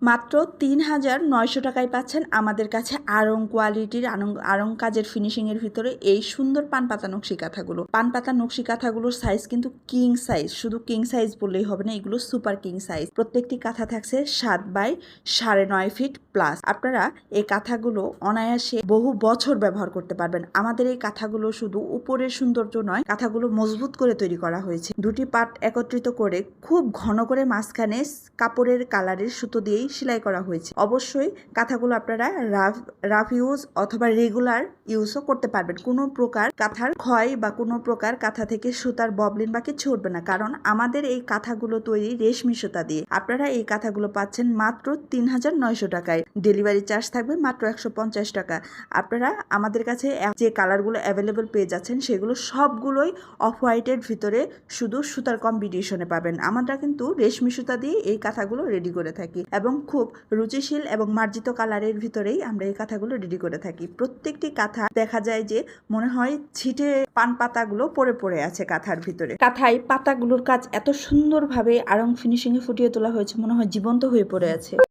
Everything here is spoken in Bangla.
মাত্র ৩,৯০০ টাকায় পাচ্ছেন আমাদের কাছে আড়ং কোয়ালিটির আড়ং কাজের ফিনিশিংয়ের ভিতরে এই সুন্দর পানপাতা নকশি কাঁথাগুলো। পানপাতা নকশি কাঁথাগুলোর সাইজ কিন্তু কিং সাইজ, শুধু কিং সাইজ বললেই হবে না, এগুলো সুপার কিং সাইজ। প্রত্যেকটি কাঁথা থাকছে 7x9.5 ফিট প্লাস। আপনারা এই কাঁথাগুলো অনায়াসে বহু বছর ব্যবহার করতে পারবেন। আমাদের এই কাঁথাগুলো শুধু উপরের সৌন্দর্য নয়, কাঁথাগুলো মজবুত করে তৈরি করা হয়েছে। দুটি পার্ট একত্রিত করে খুব ঘন করে মাঝখানে কাপড়ের কালারের সুতো দিয়েই সেলাই করা হয়েছে। অবশ্যই কাঁথাগুলো আপনারা রাফ ইউজ অথবা রেগুলার ইউজও করতে পারবেন। কোনো প্রকার কাঁথার ক্ষয় বা কোনো প্রকার কাঁথা থেকে সুতার ববলিন বা কিছু উঠবে না, কারণ আমাদের এই কাঁথাগুলো তৈরি রেশমি সুতা দিয়ে। আপনারা এই কাঁথাগুলো পাচ্ছেন মাত্র ৩,৯০০ টাকায়। ডেলিভারি চার্জ থাকবে মাত্র 150 টাকা। আপনারা আমাদের কাছে যে কালারগুলো অ্যাভেলেবেল পেয়ে যাচ্ছেন সেগুলো সবগুলোই অফ হোয়াইটের ভিতরে শুধু সুতার কম্বিনেশনে পাবেন। আমরা কিন্তু রেশমি সুতা দিয়ে এই কাঁথাগুলো রেডি করে থাকি এবং খুব রুচিশীল এবং মার্জিত কালারের ভিতরেই আমরা এই কাঁথাগুলো রেডি করে থাকি। প্রত্যেকটি কাঁথা দেখা যায় যে মনে হয় ছিটে পান পাতাগুলো পড়ে পড়ে আছে কাঁথার ভিতরে। কাঁথায় পাতাগুলোর কাজ এত সুন্দরভাবে আড়ং ফিনিশিংয়ে ফুটিয়ে তোলা হয়েছে, মনে হয় জীবন্ত হয়ে পড়ে আছে।